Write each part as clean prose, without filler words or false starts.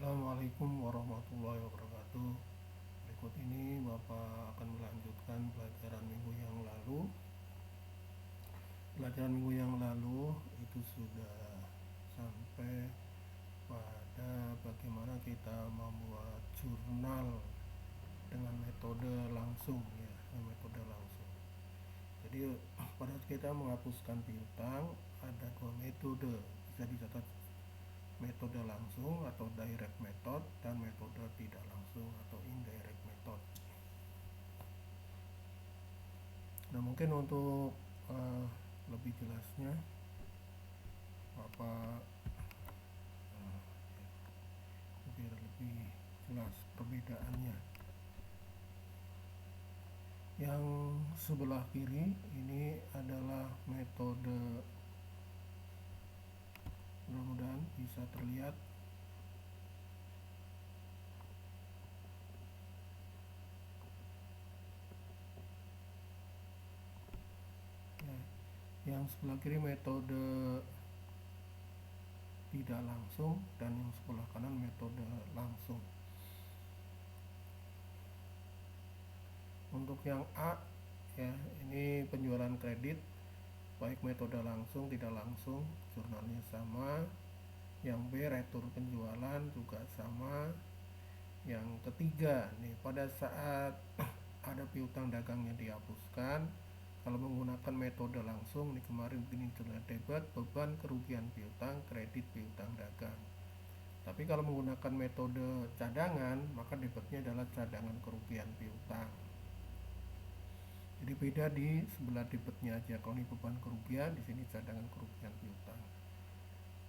Assalamualaikum warahmatullahi wabarakatuh. Berikut ini Bapak akan melanjutkan pelajaran minggu yang lalu. Pelajaran minggu yang lalu itu sudah sampai pada bagaimana kita membuat jurnal dengan metode langsung ya, dengan metode langsung. Jadi pada saat kita menghapuskan piutang ada dua metode, bisa dicatat metode langsung atau direct method dan metode tidak langsung atau indirect method. Nah, mungkin untuk uh, lebih jelasnya Bapak uh, biar lebih jelas perbedaannya. Yang sebelah kiri ini adalah metode, mudah-mudahan bisa terlihat. Ya, yang sebelah kiri metode tidak langsung dan yang sebelah kanan metode langsung. Untuk yang A ya, ini penjualan kredit baik metode langsung tidak langsung, jurnalnya sama. Yang B retur penjualan juga sama. Yang ketiga nih, pada saat ada piutang dagang yang dihapuskan, kalau menggunakan metode langsung nih, kemarin begini jurnal debit beban kerugian piutang, kredit piutang dagang. Tapi kalau menggunakan metode cadangan, maka debitnya adalah cadangan kerugian piutang. Jadi beda di sebelah debitnya aja. Kalau ini beban kerugian, di sini cadangan kerugian piutang.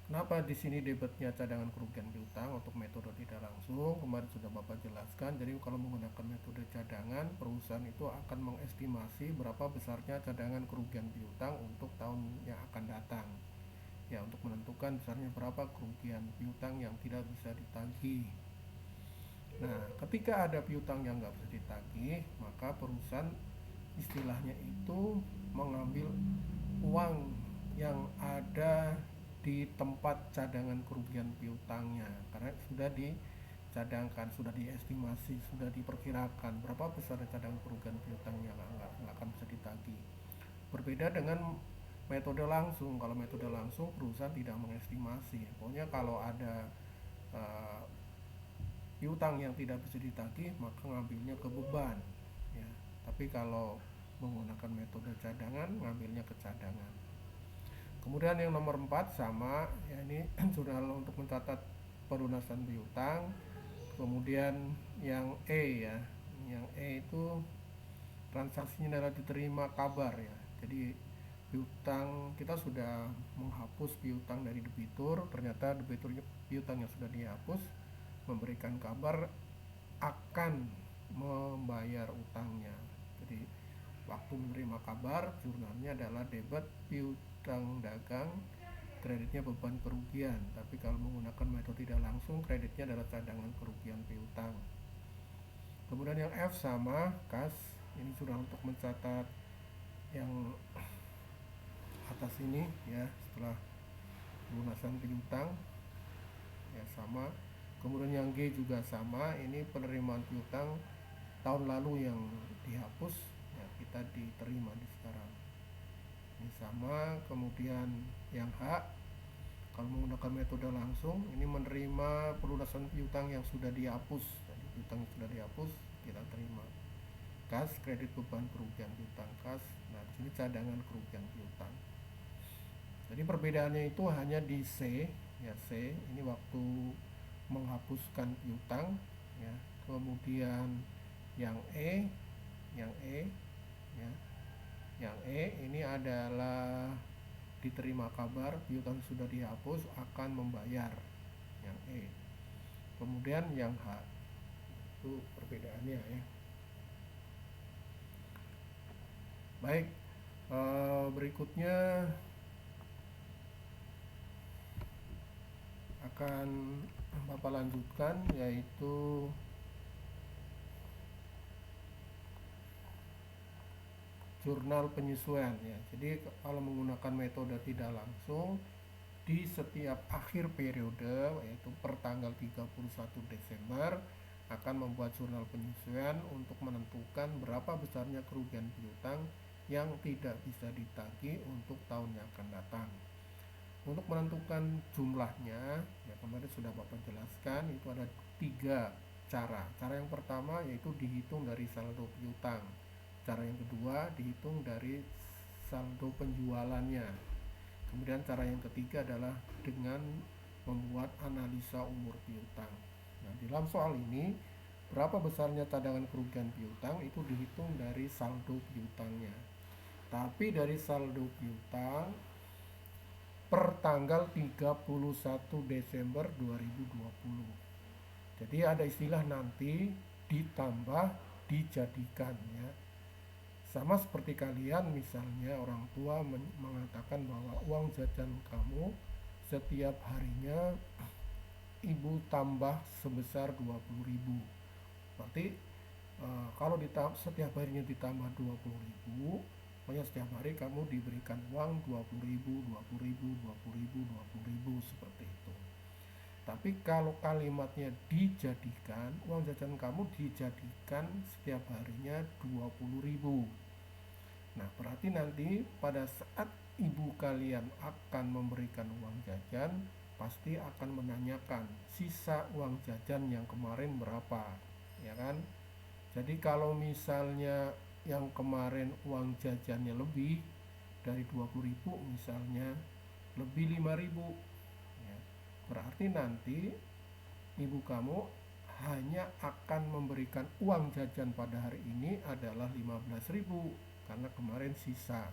Kenapa di sini debitnya cadangan kerugian piutang untuk metode tidak langsung? Kemarin sudah Bapak jelaskan. Jadi kalau menggunakan metode cadangan, perusahaan itu akan mengestimasi berapa besarnya cadangan kerugian piutang untuk tahun yang akan datang. Ya, untuk menentukan besarnya berapa kerugian piutang yang tidak bisa ditagih. Nah, ketika ada piutang yang nggak bisa ditagih, maka perusahaan istilahnya itu mengambil uang yang ada di tempat cadangan kerugian piutangnya, karena sudah dicadangkan, sudah diestimasi, sudah diperkirakan berapa besar cadangan kerugian piutang yang nggak akan bisa ditagih. Berbeda dengan metode langsung. Kalau metode langsung perusahaan tidak mengestimasi, pokoknya kalau ada uh, piutang yang tidak bisa ditagih maka ngambilnya ke beban ya. Tapi kalau menggunakan metode cadangan ngambilnya ke cadangan. Kemudian yang nomor 4 sama ya, ini jurnal untuk mencatat pelunasan piutang. Kemudian yang E ya, yang E itu transaksinya adalah diterima kabar ya. Jadi piutang kita sudah menghapus piutang dari debitur, ternyata debiturnya piutang yang sudah dihapus memberikan kabar akan membayar utangnya. Jadi waktu menerima kabar, jurnalnya adalah debit piutang dagang, kreditnya beban kerugian. Tapi kalau menggunakan metode tidak langsung, kreditnya adalah cadangan kerugian piutang. Kemudian yang F sama, kas. Ini sudah untuk mencatat yang atas ini ya, setelah pelunasan piutang ya sama. Kemudian yang G juga sama, ini penerimaan piutang tahun lalu yang dihapus ya, kita diterima di sekarang, ini sama. Kemudian yang H, kalau menggunakan metode langsung, ini menerima pelunasan piutang yang sudah dihapus. Jadi piutang yang sudah dihapus kita terima. Kas, kredit beban kerugian piutang, kas. Nah, di sini cadangan kerugian piutang. Jadi perbedaannya itu hanya di C ya, C ini waktu menghapuskan piutang ya. Kemudian yang E, yang E ya, yang E ini adalah diterima kabar piutang sudah dihapus akan membayar, yang E. Kemudian yang H, itu perbedaannya ya. Baik, berikutnya akan Bapak lanjutkan, yaitu jurnal penyesuaian ya. Jadi kalau menggunakan metode tidak langsung, di setiap akhir periode, yaitu per tanggal 31 Desember akan membuat jurnal penyesuaian untuk menentukan berapa besarnya kerugian piutang yang tidak bisa ditagih untuk tahun yang akan datang. Untuk menentukan jumlahnya, ya kemarin sudah Bapak jelaskan, itu ada 3 cara. Cara yang pertama yaitu dihitung dari saldo piutang. Cara yang kedua dihitung dari saldo penjualannya. Kemudian cara yang ketiga adalah dengan membuat analisa umur piutang. Nah, dalam soal ini, berapa besarnya cadangan kerugian piutang itu dihitung dari saldo piutangnya. Tapi dari saldo piutang per tanggal 31 Desember 2020. Jadi ada istilah nanti ditambah dijadikan ya. Sama seperti kalian, misalnya orang tua mengatakan bahwa uang jajan kamu setiap harinya ibu tambah sebesar 20.000. Berarti kalau setiap harinya ditambah 20.000, pokoknya setiap hari kamu diberikan uang 20.000, 20.000, 20.000, 20.000 seperti itu. Tapi kalau kalimatnya dijadikan, uang jajan kamu dijadikan setiap harinya 20.000. Nah, berarti nanti pada saat ibu kalian akan memberikan uang jajan, pasti akan menanyakan sisa uang jajan yang kemarin berapa, ya kan? Jadi kalau misalnya yang kemarin uang jajannya lebih dari 20.000, misalnya lebih 5.000, ya, berarti nanti ibu kamu hanya akan memberikan uang jajan pada hari ini adalah 15.000 karena kemarin sisa.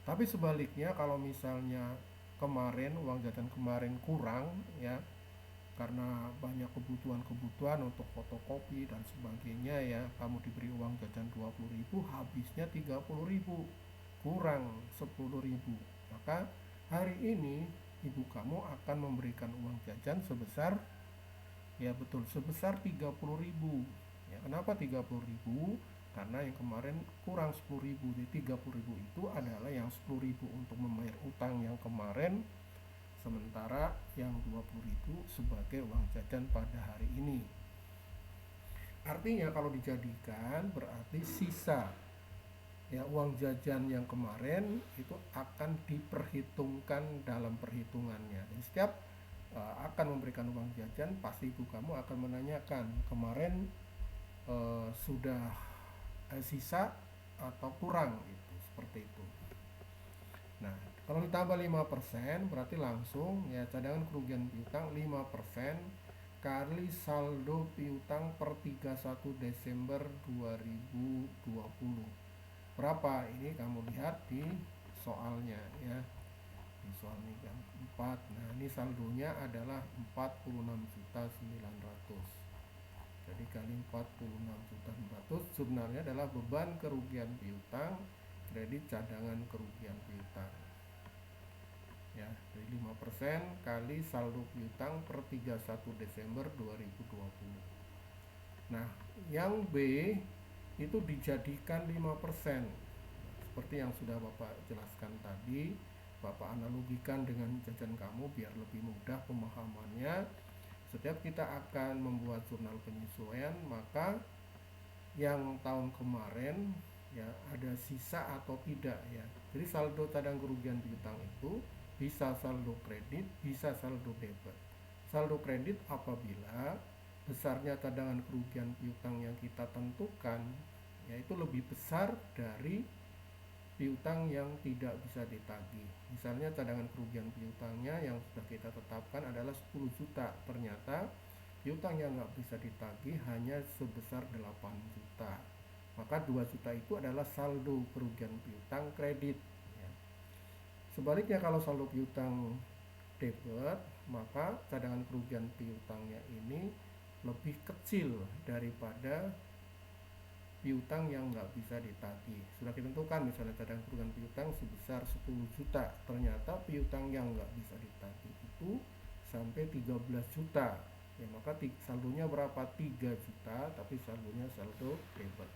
Tapi sebaliknya kalau misalnya kemarin uang jajan kemarin kurang ya, karena banyak kebutuhan untuk fotokopi dan sebagainya ya, kamu diberi uang jajan 20.000, habisnya 30.000, kurang 10.000, maka hari ini ibu kamu akan memberikan uang jajan sebesar, ya betul, sebesar 30.000 ya. Kenapa 30.000? Karena yang kemarin kurang 10.000, jadi 30.000 itu adalah yang 10.000 untuk membayar utang yang kemarin, sementara yang 20.000 sebagai uang jajan pada hari ini. Artinya kalau dijadikan berarti sisa ya uang jajan yang kemarin itu akan diperhitungkan dalam perhitungannya. Jadi setiap akan memberikan uang jajan, pasti ibu kamu akan menanyakan kemarin sudah sisa atau kurang, itu seperti itu. Nah, kalau ditambah 5% berarti langsung ya cadangan kerugian piutang 5% kali saldo piutang per 31 Desember 2020. Berapa? Ini kamu lihat di soalnya ya. Di soal ini kan 4. Nah, ini saldonya adalah 46.900. Jadi kali 46.900, sebenarnya adalah beban kerugian piutang kredit cadangan kerugian piutang. Ya, dari 5% kali saldo piutang per 31 Desember 2020. Nah, yang B itu dijadikan 5%. Seperti yang sudah Bapak jelaskan tadi, Bapak analogikan dengan jajan kamu biar lebih mudah pemahamannya. Setiap kita akan membuat jurnal penyesuaian, maka yang tahun kemarin ya ada sisa atau tidak ya. Jadi saldo cadangan kerugian piutang itu bisa saldo kredit, bisa saldo debit. Saldo kredit apabila besarnya cadangan kerugian piutang yang kita tentukan yaitu lebih besar dari piutang yang tidak bisa ditagih. Misalnya cadangan kerugian piutangnya yang sudah kita tetapkan adalah 10 juta, ternyata piutang yang nggak bisa ditagih hanya sebesar 8 juta. Maka 2 juta itu adalah saldo kerugian piutang kredit ya. Sebaliknya kalau saldo piutang debit, maka cadangan kerugian piutangnya ini lebih kecil daripada piutang yang nggak bisa ditagih. Sudah ditentukan misalnya cadangan kerugian piutang sebesar 10 juta, ternyata piutang yang nggak bisa ditagih itu sampai 13 juta ya, maka saldonya berapa? 3 juta, tapi saldonya saldo debit.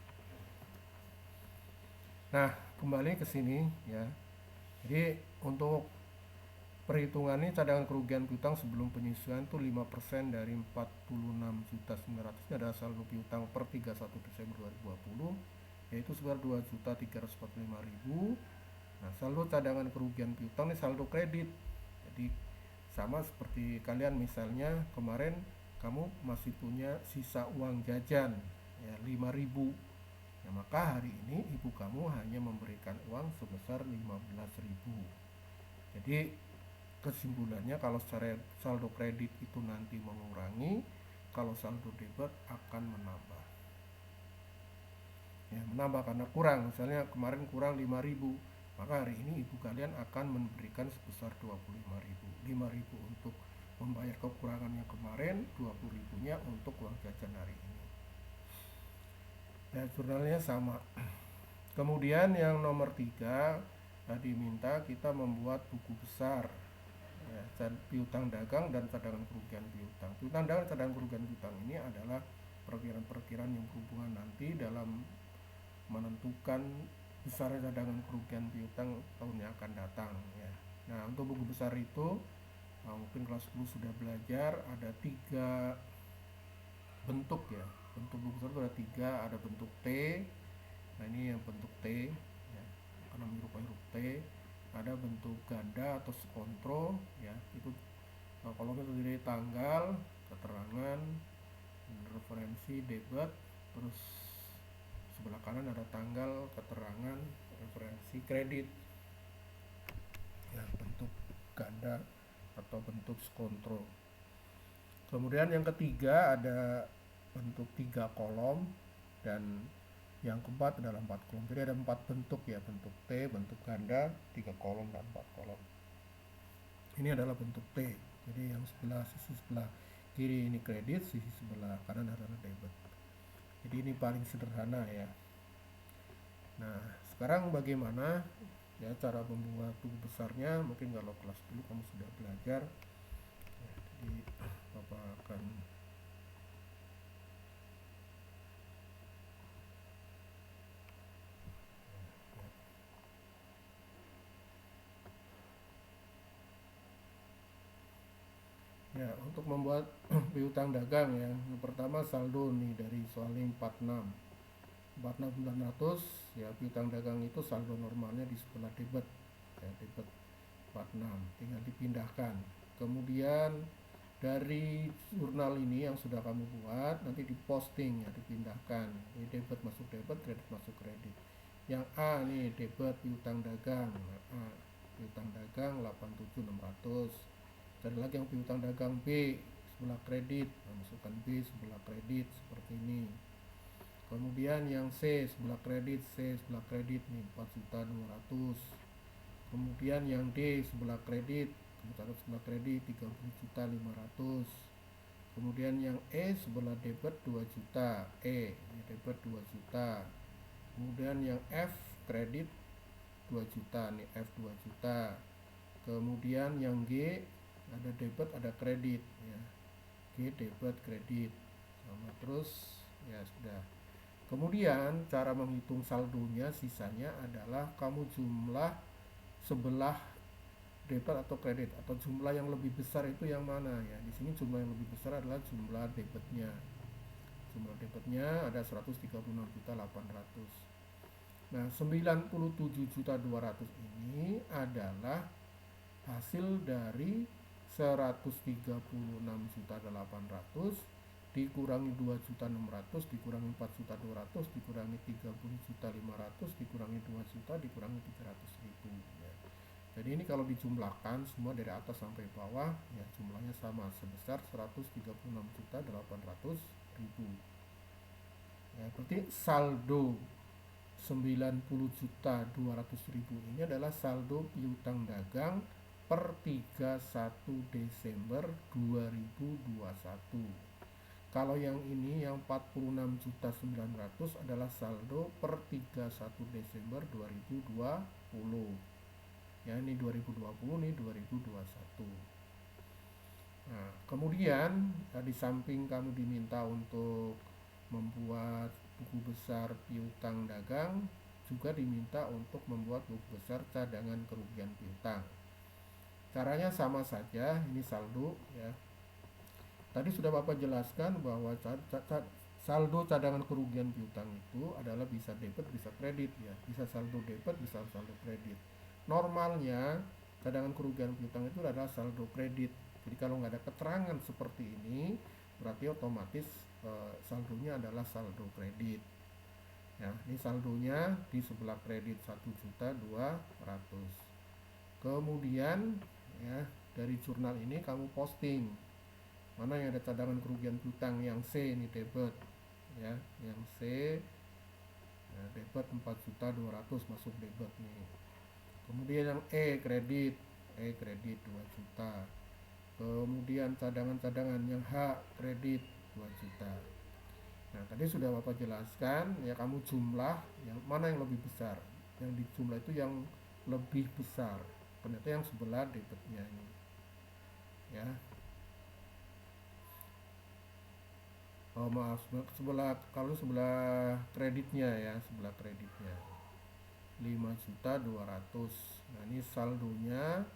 Nah, kembali ke sini ya. Jadi untuk Perhitungannya cadangan kerugian piutang sebelum penyesuaian itu 5% dari 46.900 ini adalah saldo piutang per 31 Desember 2020, yaitu sebesar 2.345.000. Nah, saldo cadangan kerugian piutang ini saldo kredit. Jadi sama seperti kalian, misalnya kemarin kamu masih punya sisa uang jajan ya 5.000. Ya, maka hari ini ibu kamu hanya memberikan uang sebesar 15.000. Jadi kesimpulannya, kalau secara saldo kredit itu nanti mengurangi, kalau saldo debit akan menambah. Ya, menambah karena kurang, misalnya kemarin kurang 5.000, maka hari ini ibu kalian akan memberikan sebesar 25.000. 5.000 untuk membayar kekurangan yang kemarin, 20.000-nya untuk uang jajan hari ini. Ya, jurnalnya sama. Kemudian yang nomor 3, diminta kita membuat buku besar ya, piutang dagang dan cadangan kerugian piutang. Piutang dagang dan cadangan kerugian piutang ini adalah perkiraan-perkiraan yang berhubungan nanti dalam menentukan besar cadangan kerugian piutang tahun yang akan datang ya. Nah, untuk buku besar itu mungkin kelas 10 sudah belajar, ada 3 bentuk ya. Bentuk buku besar itu ada 3, ada bentuk T. Nah, ini yang bentuk T ya, karena menyerupai huruf T. Ada bentuk ganda atau skontro ya, itu kolomnya terdiri dari tanggal, keterangan, referensi, debit, terus sebelah kanan ada tanggal, keterangan, referensi, kredit ya, bentuk ganda atau bentuk skontro. Kemudian yang ketiga ada bentuk 3 kolom, dan yang keempat adalah 4 kolom. Jadi ada 4 bentuk ya, bentuk T, bentuk ganda, 3 kolom dan 4 kolom. Ini adalah bentuk T. Jadi yang sisi sebelah kiri ini kredit, sisi sebelah kanan adalah debit. Jadi ini paling sederhana ya. Nah, sekarang bagaimana ya cara membuat buku besarnya? Mungkin kalau kelas dulu kamu sudah belajar ya, jadi Bapak akan ya, untuk membuat piutang dagang ya, yang pertama saldo nih dari soal 46 900 ya, piutang dagang itu saldo normalnya di sebelah debit ya, debit 46 tinggal dipindahkan. Kemudian dari jurnal ini yang sudah kamu buat nanti diposting ya, dipindahkan. Ini debit masuk debit, kredit masuk kredit. Yang A nih debit piutang dagang, A piutang dagang 87.600. Cari lagi yang piutang dagang B sebelah kredit, nah, masukkan B sebelah kredit seperti ini. Kemudian yang C sebelah kredit, C sebelah kredit nih 4.200.000. Kemudian yang D sebelah kredit, catat sebelah kredit 30.500.000. Kemudian yang E sebelah debit 2 juta, E ini debit 2 juta. Kemudian yang F kredit 2 juta nih, F 2 juta. Kemudian yang G ada debit ada kredit ya, G debit kredit sama terus ya, sudah. Kemudian cara menghitung saldonya, sisanya adalah kamu jumlah sebelah debit atau kredit, atau jumlah yang lebih besar itu yang mana ya. Di sini jumlah yang lebih besar adalah jumlah debitnya. Jumlah debitnya ada 136.800. Nah, 97.200 ini adalah hasil dari 136.800 dikurangi 2.600 dikurangi 4.200 dikurangi 30.500 dikurangi 2 juta dikurangi 300.000 ya. Jadi ini kalau dijumlahkan semua dari atas sampai bawah ya, jumlahnya sama sebesar 136.800.000 ya. Berarti saldo 90.200.000 ini adalah saldo piutang dagang per 31 Desember 2021. Kalau yang ini yang 46.900 adalah saldo per 31 Desember 2020. Ya, ini 2020, ini 2021. Nah, kemudian di samping kamu diminta untuk membuat buku besar piutang dagang, juga diminta untuk membuat buku besar cadangan kerugian piutang. Caranya sama saja, ini saldo ya. Tadi sudah Bapak jelaskan bahwa saldo cadangan kerugian piutang itu adalah bisa debit, bisa kredit ya. Bisa saldo debit, bisa saldo kredit. Normalnya cadangan kerugian piutang itu adalah saldo kredit. Jadi kalau nggak ada keterangan seperti ini, berarti otomatis saldonya adalah saldo kredit. Ya, ini saldonya di sebelah kredit 1.200.000. Kemudian ya, dari jurnal ini kamu posting mana yang ada cadangan kerugian piutang. Yang C ini debit ya, yang C ya, debit 4.200.000 masuk debit nih. Kemudian yang E kredit 2 juta. Kemudian cadangan-cadangan yang H kredit 2 juta. Nah, tadi sudah Bapak jelaskan ya, kamu jumlah yang mana yang lebih besar. Yang di jumlah itu yang lebih besar. Ternyata yang sebelah debitnya ini. Ya. Oh maaf, kalau sebelah kreditnya ya, sebelah kreditnya 5.200.000. Nah, ini saldonya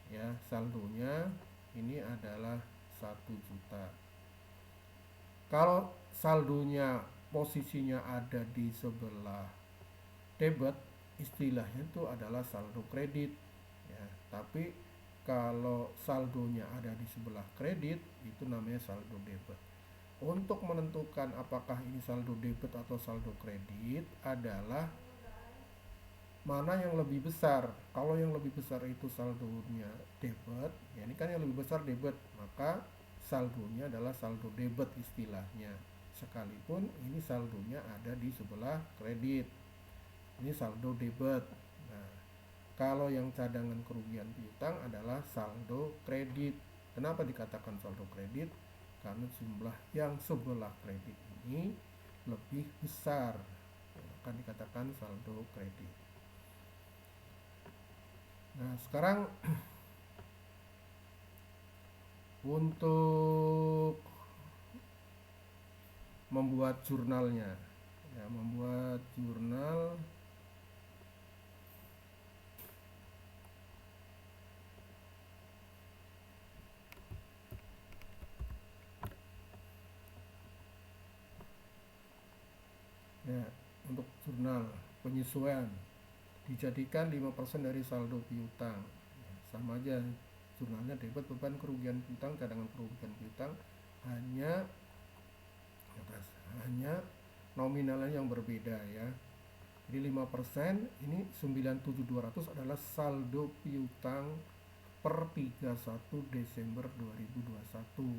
ya, saldonya ini adalah 1 juta. Kalau saldonya posisinya ada di sebelah debit, istilahnya itu adalah saldo kredit ya. Tapi kalau saldonya ada di sebelah kredit, itu namanya saldo debit. Untuk menentukan apakah ini saldo debit atau saldo kredit adalah mana yang lebih besar. Kalau yang lebih besar itu saldonya debit, ya ini kan yang lebih besar debit, maka saldonya adalah saldo debit istilahnya. Sekalipun ini saldonya ada di sebelah kredit, ini saldo debit. Nah, kalau yang cadangan kerugian piutang adalah saldo kredit. Kenapa dikatakan saldo kredit? Karena jumlah yang sebelah kredit ini lebih besar, akan dikatakan saldo kredit. Nah, sekarang untuk membuat jurnalnya ya, membuat jurnal ya, untuk jurnal penyesuaian dijadikan 5% dari saldo piutang ya, sama aja jurnalnya debit beban kerugian piutang cadangan kerugian piutang, hanya nominalnya yang berbeda ya. Jadi 5% ini 97.200 adalah saldo piutang per 31 Desember 2021.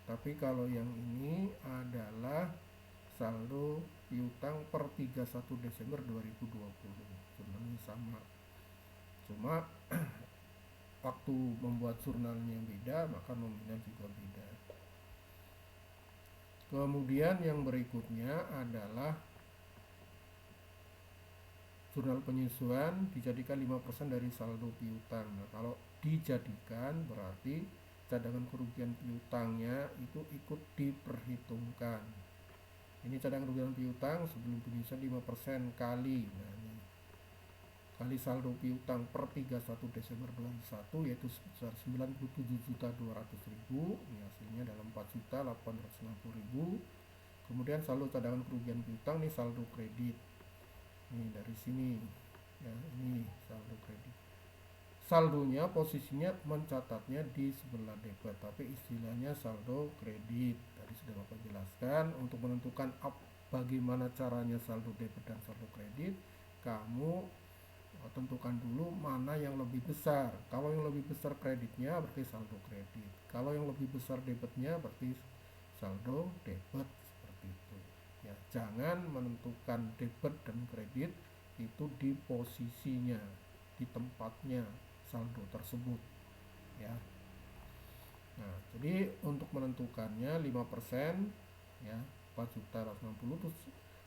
Tapi kalau yang ini adalah saldo piutang per 31 Desember 2020. Jurnalnya sama. Cuma waktu membuat jurnalnya beda, maka nominal juga beda. Kemudian yang berikutnya adalah jurnal penyesuaian dijadikan 5% dari saldo piutang. Nah, kalau dijadikan berarti cadangan kerugian piutangnya itu ikut diperhitungkan. Ini cadangan kerugian piutang sebelum penyesuaian 5% kali. Nah, ini kali saldo piutang per 31 Desember 2021 yaitu sebesar 97.200.000. Ini hasilnya dalam 4.860.000. Kemudian saldo cadangan kerugian piutang nih saldo kredit. Ini dari sini ya, ini saldo kredit. Saldonya posisinya mencatatnya di sebelah debit, tapi istilahnya saldo kredit. Tadi sudah Bapak jelaskan. Untuk menentukan bagaimana caranya saldo debit dan saldo kredit, kamu tentukan dulu mana yang lebih besar. Kalau yang lebih besar kreditnya berarti saldo kredit. Kalau yang lebih besar debitnya berarti saldo debit, seperti itu. Ya, jangan menentukan debit dan kredit itu di posisinya, di tempatnya saldo tersebut ya. Nah, jadi untuk menentukannya 5% ya, 4.160.000, terus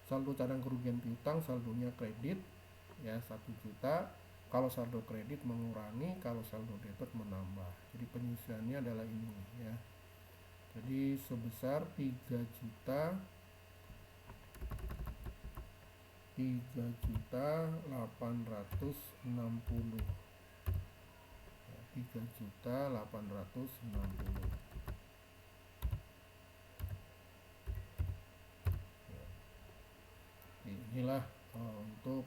saldo cadangan kerugian piutang saldonya kredit ya 1 juta. Kalau saldo kredit mengurangi, kalau saldo debit menambah. Jadi penyusunannya adalah ini ya. Jadi sebesar 3.860.000 3.860.000. Inilah untuk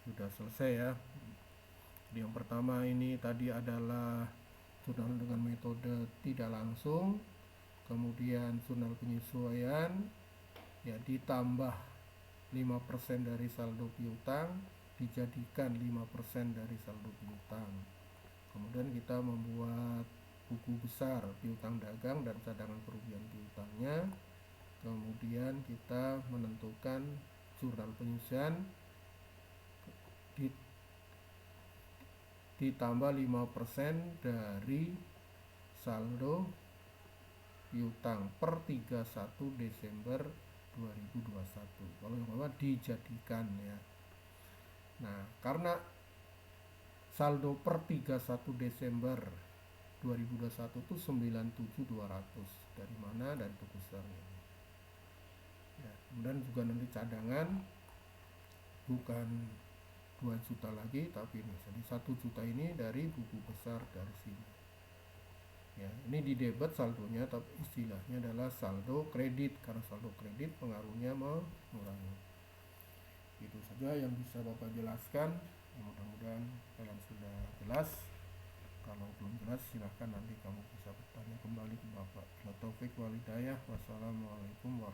sudah selesai ya. Jadi yang pertama ini tadi adalah jurnal dengan metode tidak langsung, kemudian jurnal penyesuaian ya ditambah 5% dari saldo piutang dijadikan 5% dari saldo piutang. Kemudian kita membuat buku besar piutang dagang dan cadangan kerugian piutangnya. Kemudian kita menentukan jurnal penyusian ditambah 5% dari saldo piutang per 31 Desember 2021. Kalau yang bawah dijadikan ya. Nah, karena saldo per 31 Desember 2021 itu 97.200. Dari mana? Dari buku besarnya. Ya, kemudian juga nanti cadangan bukan 2 juta lagi, tapi ini jadi 1 juta ini dari buku besar dari sini. Ya, ini di debit saldonya, tapi istilahnya adalah saldo kredit karena saldo kredit pengaruhnya mengurangi. Itu saja yang bisa Bapak jelaskan. Mudah-mudahan kalian sudah jelas. Kalau belum jelas silahkan nanti kamu bisa bertanya kembali ke Bapak. Taufik walhidayah. Wassalamualaikum warahmatullahi wabarakatuh.